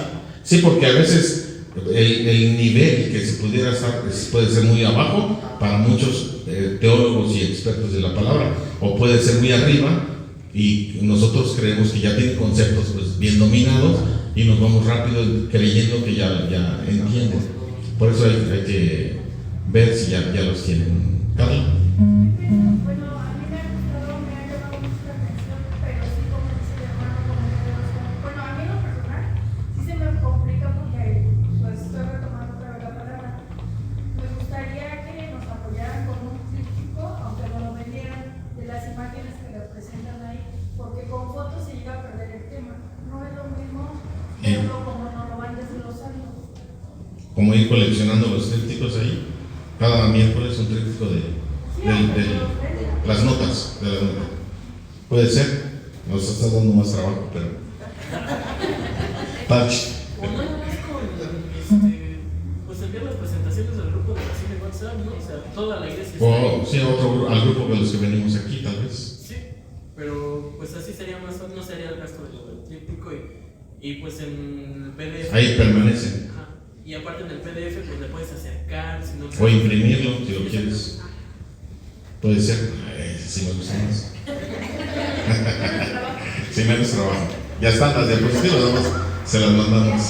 Sí, porque a veces el nivel que se pudiera estar puede ser muy abajo para muchos teólogos y expertos de la palabra, o puede ser muy arriba y nosotros creemos que ya tienen conceptos pues, bien dominados y nos vamos rápido creyendo que ya entienden. Por eso hay que ver si ya los tienen. Carla. Bueno, a mí me ha gustado, me ha llamado mucho la atención, pero sí, como dice el hermano, bueno, a mí en lo personal sí se me complica porque pues estoy retomando otra vez la palabra. Me gustaría que nos apoyaran con un tríptico, aunque no lo vendieran, de las imágenes que representan ahí, porque con fotos se llega a perder el tema. No es lo mismo verlo como nos lo van desglosando. Como ir coleccionando los trípticos ahí. Cada miércoles un tríptico de las notas. Puede ser. Nos está dando más trabajo, pero. Touch. O no nada más con pues enviar las presentaciones al grupo de la cine WhatsApp, ¿no? O sea, toda la iglesia está ahí. Sí, al grupo de los que venimos aquí, tal vez. Sí, pero pues así sería más fácil, no sería el gasto del tríptico y pues en el PDF. Ahí permanecen. Ajá. Y aparte en el PDF pues le puedes acercar, si no O imprimirlo, si lo quieres. Puede ser. Si me gusta más. Sí, menos trabajo. Ya están las diapositivas, vamos, se las mandamos.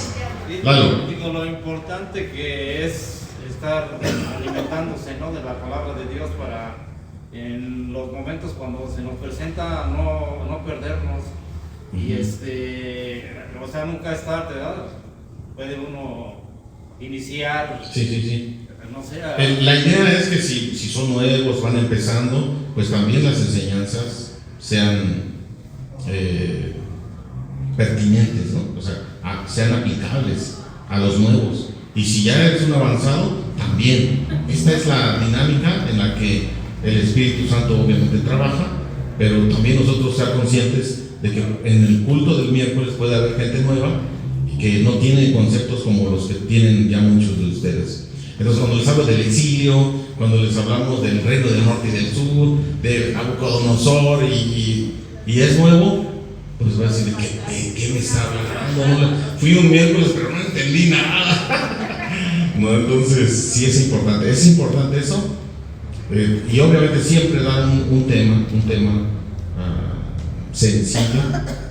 Lalo. Digo, lo importante que es estar alimentándose, ¿no?, de la palabra de Dios para en los momentos cuando se nos presenta no perdernos. Y o sea, nunca es tarde, ¿verdad? Puede uno iniciar. Sí. No sé. La idea es que si son nuevos, van empezando, pues también las enseñanzas sean pertinentes, ¿no? O sea, sean aplicables a los nuevos. Y si ya eres un avanzado, también. Esta es la dinámica en la que el Espíritu Santo obviamente trabaja, pero también nosotros ser conscientes de que en el culto del miércoles puede haber gente nueva y que no tiene conceptos como los que tienen ya muchos de ustedes. Entonces, cuando les hablo del exilio, cuando les hablamos del reino del norte y del sur, de Nabucodonosor y es nuevo, pues va a decir, ¿de qué me está hablando? No, fui un miércoles, pero no entendí nada. No, entonces, sí es importante eso. Y obviamente siempre dar un tema sencillo,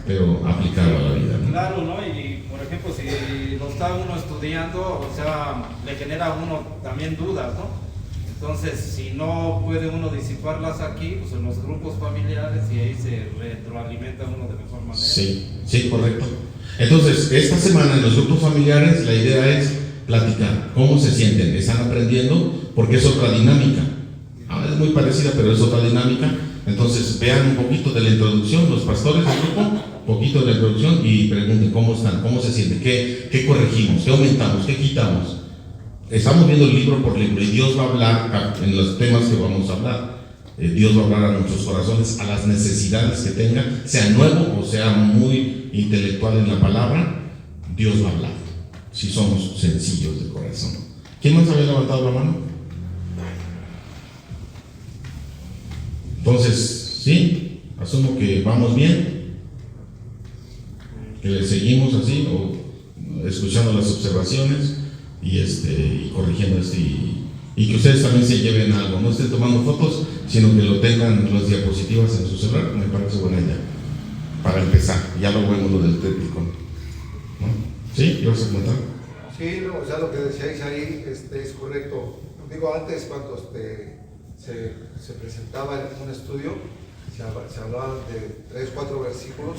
pero aplicado a la vida, ¿no? Claro, ¿no? Y por ejemplo, si lo está uno estudiando, o sea, le genera a uno también dudas, ¿no? Entonces, si no puede uno disiparlas aquí, pues en los grupos familiares, y ahí se retroalimenta uno de mejor manera. Sí, correcto. Entonces, esta semana en los grupos familiares la idea es platicar cómo se sienten, están aprendiendo, porque es otra dinámica. es muy parecida, pero es otra dinámica. Entonces vean un poquito de la introducción, los pastores del grupo, un poquito de la introducción y pregunten cómo están, cómo se sienten, qué corregimos, qué aumentamos, qué quitamos. Estamos viendo libro por libro y Dios va a hablar en los temas que vamos a hablar. Dios va a hablar a nuestros corazones, a las necesidades que tengan, sea nuevo o sea muy intelectual en la palabra. Dios va a hablar, si somos sencillos de corazón. ¿Quién más había levantado la mano? Entonces, sí, asumo que vamos bien, que le seguimos así, o escuchando las observaciones y corrigiendo y que ustedes también se lleven algo, no estén tomando fotos, sino que lo tengan en las diapositivas en su celular. Me parece buena idea, para empezar. Ya lo vemos lo del tríptico, ¿no? ¿Sí? ¿Ibas a comentar? Sí, no, o sea, lo que decíais ahí es correcto. Digo, antes cuando se presentaba en un estudio, se hablaban de 3, 4 versículos,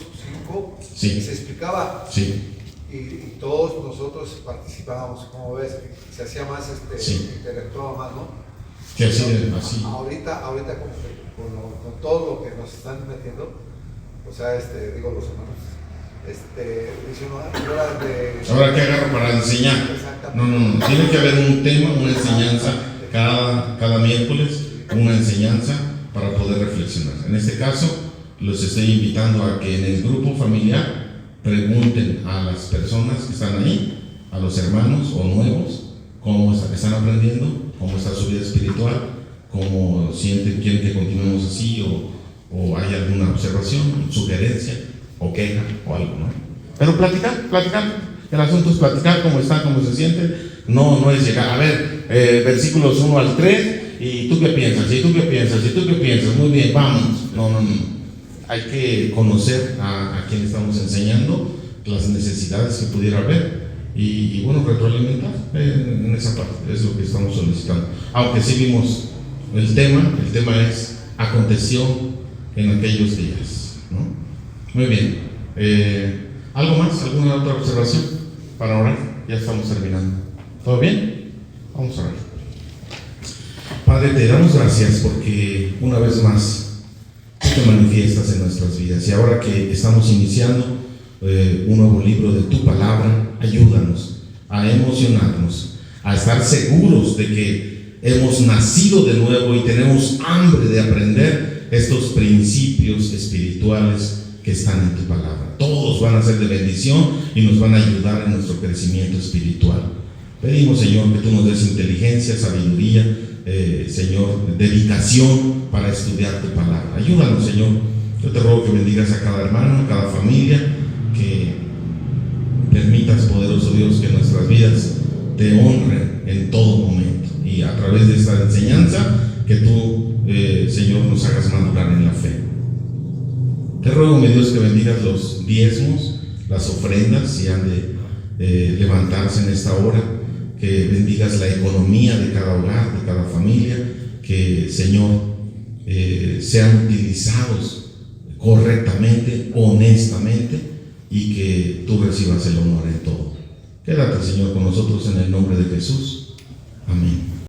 5, Sí. y se explicaba. Sí. Y todos nosotros participábamos, como ves, se hacía más, Sí. interactuaba más, ¿no? Que así. Ahorita como que con todo lo que nos están metiendo, o sea, digo los hermanos, dice uno, Ahora, ¿qué agarro para enseñar? No. Tiene que haber un tema, una enseñanza cada miércoles, una enseñanza para poder reflexionar. En este caso, los estoy invitando a que en el grupo familiar pregunten a las personas que están ahí, a los hermanos o nuevos, cómo están aprendiendo, cómo está su vida espiritual, cómo sienten, quieren que continuemos así, o hay alguna observación, sugerencia, o queja, o algo, ¿no? Pero platicar. El asunto es platicar cómo están, cómo se sienten. No es llegar, a ver, versículos 1 al 3, y tú qué piensas, y tú qué piensas, y tú qué piensas, muy bien, vamos. No. Hay que conocer a quien estamos enseñando, las necesidades que pudiera haber, y bueno, retroalimentar en esa parte, es lo que estamos solicitando. Aunque sí vimos el tema es aconteció en aquellos días, ¿no? Muy bien. ¿Algo más? ¿Alguna otra observación para orar? Ya estamos terminando. ¿Todo bien? Vamos a orar. Padre, te damos gracias porque una vez más tú te manifiestas en nuestras vidas, y ahora que estamos iniciando un nuevo libro de tu palabra, ayúdanos a emocionarnos, a estar seguros de que hemos nacido de nuevo y tenemos hambre de aprender estos principios espirituales que están en tu palabra. Todos van a ser de bendición y nos van a ayudar en nuestro crecimiento espiritual. Pedimos, Señor, que tú nos des inteligencia, sabiduría, Señor, dedicación para estudiar tu palabra. Ayúdanos, Señor. Yo te ruego que bendigas a cada hermano, a cada familia, que permitas, poderoso Dios, que nuestras vidas te honren en todo momento, y a través de esta enseñanza que tú, Señor, nos hagas madurar en la fe. Te ruego, mi Dios, que bendigas los diezmos, las ofrendas, si han de levantarse en esta hora, que bendigas la economía de cada hogar, de cada familia, que, Señor, sean utilizados correctamente, honestamente, y que tú recibas el honor en todo. Quédate, Señor, con nosotros en el nombre de Jesús. Amén.